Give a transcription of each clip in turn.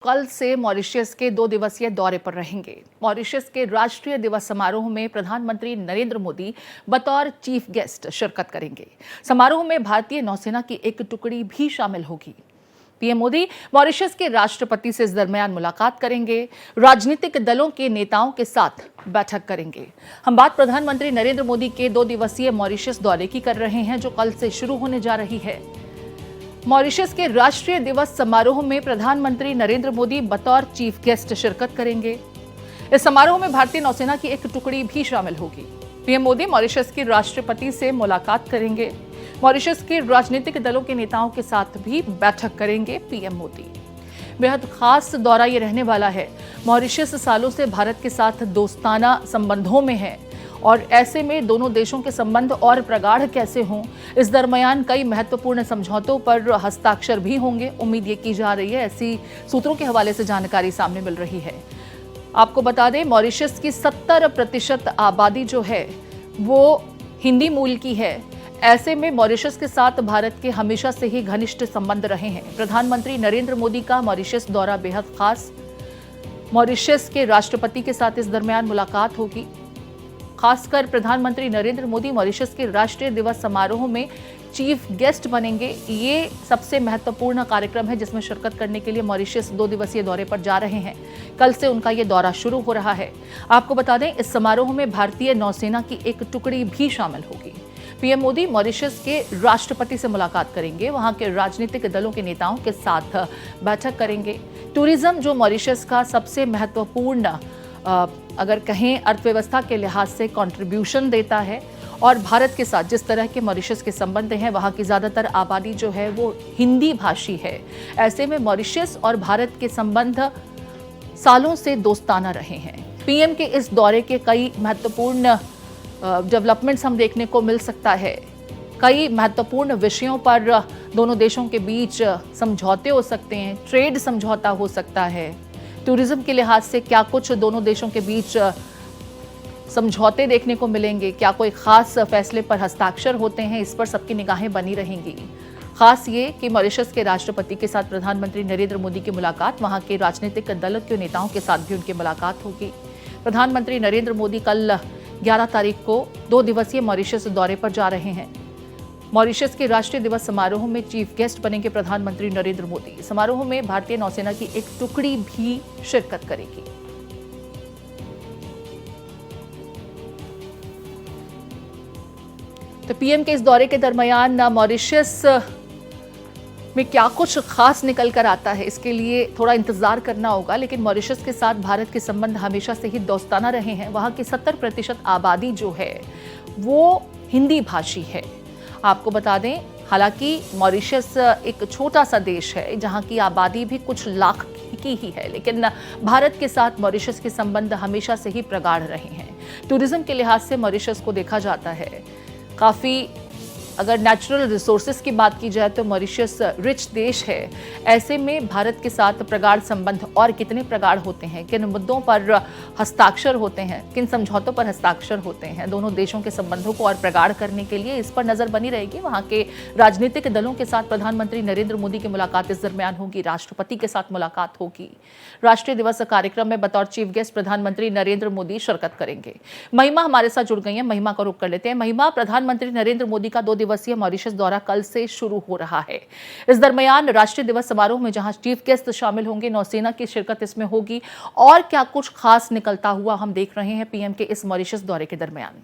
कल से मॉरिशस के 2 दिवसीय दौरे पर रहेंगे। मॉरिशस के राष्ट्रीय दिवस समारोह में प्रधानमंत्री नरेंद्र मोदी बतौर चीफ गेस्ट शिरकत करेंगे। समारोह में भारतीय नौसेना की एक टुकड़ी भी शामिल होगी। पीएम मोदी मॉरिशस के राष्ट्रपति से इस दरमियान मुलाकात करेंगे, राजनीतिक दलों के नेताओं के साथ बैठक करेंगे। हम बात प्रधानमंत्री नरेंद्र मोदी के 2 दिवसीय मॉरिशस दौरे की कर रहे हैं, जो कल से शुरू होने जा रही है। मॉरिशस के राष्ट्रीय दिवस समारोह में प्रधानमंत्री नरेंद्र मोदी बतौर चीफ गेस्ट शिरकत करेंगे। इस समारोह में भारतीय नौसेना की एक टुकड़ी भी शामिल होगी। पीएम मोदी मॉरिशस के राष्ट्रपति से मुलाकात करेंगे। मॉरिशस के राजनीतिक दलों के नेताओं के साथ भी बैठक करेंगे पीएम मोदी। बेहद खास दौरा ये रहने वाला है। मॉरिशस सालों से भारत के साथ दोस्ताना संबंधों में है और ऐसे में दोनों देशों के संबंध और प्रगाढ़ कैसे हों, इस दरमियान कई महत्वपूर्ण समझौतों पर हस्ताक्षर भी होंगे। उम्मीद ये की जा रही है, ऐसी सूत्रों के हवाले से जानकारी सामने मिल रही है। आपको बता दें, मॉरिशस की 70% आबादी जो है वो हिंदी मूल की है। ऐसे में मॉरिशस के साथ भारत के हमेशा से ही घनिष्ठ संबंध रहे हैं। प्रधानमंत्री नरेंद्र मोदी का मॉरिशस दौरा बेहद खास। मॉरिशस के राष्ट्रपति के साथ इस दरमियान मुलाकात होगी। खासकर प्रधानमंत्री नरेंद्र मोदी मॉरिशस के राष्ट्रीय दिवस समारोह में चीफ गेस्ट बनेंगे। ये सबसे महत्वपूर्ण कार्यक्रम है जिसमें शिरकत करने के लिए मॉरिशस 2 दिवसीय दौरे पर जा रहे हैं। कल से उनका ये दौरा शुरू हो रहा है। आपको बता दें, इस समारोह में भारतीय नौसेना की एक टुकड़ी भी शामिल होगी। पीएम मोदी मॉरिशस के राष्ट्रपति से मुलाकात करेंगे, वहां के राजनीतिक दलों के नेताओं के साथ बैठक करेंगे। टूरिज्म जो मॉरिशस का सबसे महत्वपूर्ण अगर कहें अर्थव्यवस्था के लिहाज से कंट्रीब्यूशन देता है, और भारत के साथ जिस तरह के मॉरिशस के संबंध हैं, वहाँ की ज़्यादातर आबादी जो है वो हिंदी भाषी है। ऐसे में मॉरिशस और भारत के संबंध सालों से दोस्ताना रहे हैं। पीएम के इस दौरे के कई महत्वपूर्ण डेवलपमेंट्स हम देखने को मिल सकता है। कई महत्वपूर्ण विषयों पर दोनों देशों के बीच समझौते हो सकते हैं, ट्रेड समझौता हो सकता है। टूरिज्म के लिहाज से क्या कुछ दोनों देशों के बीच समझौते देखने को मिलेंगे, क्या कोई खास फैसले पर हस्ताक्षर होते हैं, इस पर सबकी निगाहें बनी रहेंगी। खास ये कि मॉरिशस के राष्ट्रपति के साथ प्रधानमंत्री नरेंद्र मोदी की मुलाकात, वहां के राजनीतिक दल के नेताओं के साथ भी उनकी मुलाकात होगी। प्रधानमंत्री नरेंद्र मोदी कल 11 तारीख को 2 दिवसीय मॉरिशस दौरे पर जा रहे हैं। मॉरिशस के राष्ट्रीय दिवस समारोह में चीफ गेस्ट बनेंगे प्रधानमंत्री नरेंद्र मोदी। समारोह में भारतीय नौसेना की एक टुकड़ी भी शिरकत करेगी। तो पीएम के इस दौरे के दरमियान मॉरिशस में क्या कुछ खास निकल कर आता है, इसके लिए थोड़ा इंतजार करना होगा। लेकिन मॉरिशस के साथ भारत के संबंध हमेशा से ही दोस्ताना रहे हैं। वहां की 70% आबादी जो है वो हिंदी भाषी है। आपको बता दें, हालांकि मॉरिशस एक छोटा सा देश है जहां की आबादी भी कुछ लाख की ही है, लेकिन भारत के साथ मॉरिशस के संबंध हमेशा से ही प्रगाढ़ रहे हैं। टूरिज्म के लिहाज से मॉरिशस को देखा जाता है काफ़ी, अगर नेचुरल रिसोर्सेज की बात की जाए तो मॉरिशस रिच देश है। ऐसे में भारत के साथ प्रगाढ़ संबंध और कितने प्रगाढ़ होते हैं, किन मुद्दों पर हस्ताक्षर होते हैं, किन समझौतों पर हस्ताक्षर होते हैं, दोनों देशों के संबंधों को और प्रगाढ़ करने के लिए इस पर नजर बनी रहेगी। वहाँ के राजनीतिक दलों के साथ प्रधानमंत्री नरेंद्र मोदी की मुलाकात इस दरमियान होगी, राष्ट्रपति के साथ मुलाकात होगी। राष्ट्रीय दिवस कार्यक्रम में बतौर चीफ गेस्ट प्रधानमंत्री नरेंद्र मोदी शिरकत करेंगे। महिमा हमारे साथ जुड़ गई है, महिमा का रुख कर लेते हैं। महिमा, प्रधानमंत्री नरेंद्र मोदी का 2 दिवसीय मॉरिशस दौरा कल से शुरू हो रहा है। इस दरमियान राष्ट्रीय दिवस समारोह में जहां चीफ गेस्ट शामिल होंगे, नौसेना की शिरकत इसमें होगी, और क्या कुछ खास निकलता हुआ हम देख रहे हैं पीएम के इस मॉरिशस दौरे के दरमियान।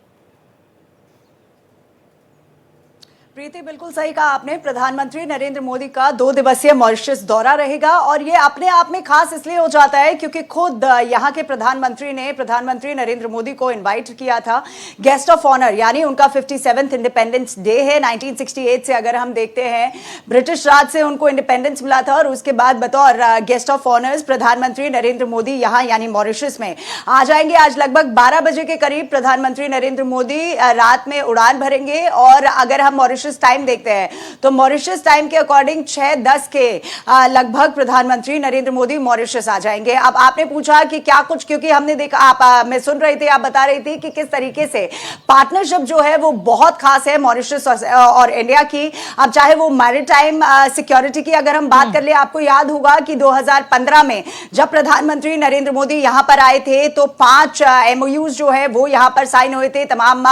प्रीति, बिल्कुल सही कहा आपने। प्रधानमंत्री नरेंद्र मोदी का 2 दिवसीय मॉरिशस दौरा रहेगा, और ये अपने आप में खास इसलिए हो जाता है क्योंकि खुद यहाँ के प्रधानमंत्री ने प्रधानमंत्री नरेंद्र मोदी को इनवाइट किया था गेस्ट ऑफ ऑनर, यानी उनका 57th इंडिपेंडेंस डे है। 1968 से अगर हम देखते हैं, ब्रिटिश राज से उनको इंडिपेंडेंस मिला था, और उसके बाद बतौर गेस्ट ऑफ ऑनर्स प्रधानमंत्री नरेंद्र मोदी यहाँ यानी मॉरिशस में आ जाएंगे। आज लगभग 12 बजे के करीब प्रधानमंत्री नरेंद्र मोदी रात में उड़ान भरेंगे, और अगर हम मॉरिशस मॉरिशस टाइम देखते हैं तो मॉरिशस टाइम के अकॉर्डिंग 6:10 के लगभग प्रधानमंत्री नरेंद्र मोदी मॉरिशस आ जाएंगे। अब आपने पूछा कि क्या कुछ, क्योंकि हमने देखा, मैं सुन रही थी, आप बता रही थी कि किस तरीके से पार्टनरशिप जो है वो बहुत खास है मॉरिशस और इंडिया की। अब चाहे वो मैरीटाइम सिक्योरिटी की अगर हम बात कर ले, आपको याद होगा कि 2015 में जब प्रधानमंत्री नरेंद्र मोदी यहां पर आए थे तो 5 MOUs जो है वो यहां पर साइन हुए थे। तमाम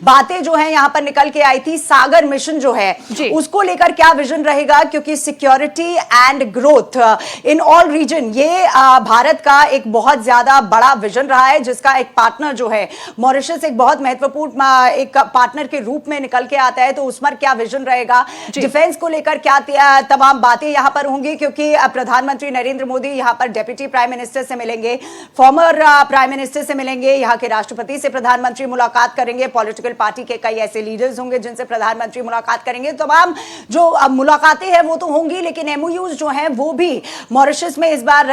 बातें जो है यहां पर निकल के आई थी। सागर मिशन जो है उसको लेकर क्या विजन रहेगा, क्योंकि security and growth in all region ये भारत का एक बहुत ज्यादा बड़ा विजन रहा है, जिसका एक पार्टनर जो है मॉरिशस एक बहुत महत्वपूर्ण एक पार्टनर के रूप में निकल के आता है। तो उस पर क्या विजन रहेगा, डिफेंस को लेकर क्या तमाम बातें यहां पर होंगी, क्योंकि प्रधानमंत्री नरेंद्र मोदी यहां पर डेप्यूटी प्राइम मिनिस्टर से मिलेंगे, फॉर्मर प्राइम मिनिस्टर से मिलेंगे, यहां के राष्ट्रपति से प्रधानमंत्री मुलाकात करेंगे, पॉलिटिकल पार्टी के कई ऐसे लीडर्स होंगे जिनसे प्रधानमंत्री मुलाकात करेंगे। तमाम जो मुलाकातें हैं वो तो होंगी, लेकिन MOUs जो हैं वो भी मॉरिशस में इस बार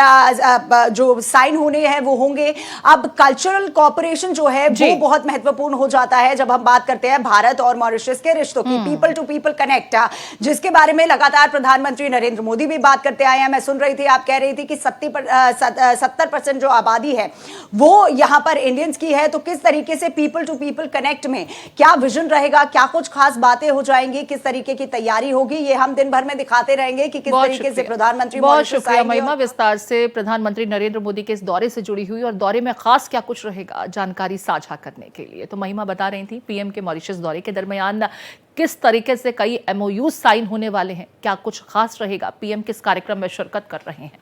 जो साइन होने हैं वो होंगे। अब कल्चरल कॉपरेशन जो है वो बहुत महत्वपूर्ण हो जाता है जब हम बात करते हैं भारत और मॉरिशस के रिश्तों की। पीपल टू पीपल कनेक्ट, जिसके बारे में लगातार प्रधानमंत्री नरेंद्र मोदी भी बात करते आए हैं। मैं सुन रही थी, आप कह रही थी कि 70% जो आबादी है वो यहां पर इंडियंस की है। तो किस तरीके से पीपल टू पीपल कनेक्ट में क्या विजन रहेगा, क्या कुछ खास बातें हो जाएंगी, किस तरीके की तैयारी होगी, ये हम दिन भर में दिखाते रहेंगे कि किस तरीके से प्रधानमंत्री। बहुत शुक्रिया महिमा, विस्तार से प्रधानमंत्री नरेंद्र मोदी के इस दौरे से जुड़ी हुई और दौरे में खास क्या कुछ रहेगा जानकारी साझा करने के लिए। तो महिमा बता रही थी पीएम के मॉरिशस दौरे के दरमियान किस तरीके से कई MOUs साइन होने वाले हैं, क्या कुछ खास रहेगा, पीएम किस कार्यक्रम में शिरकत कर रहे हैं।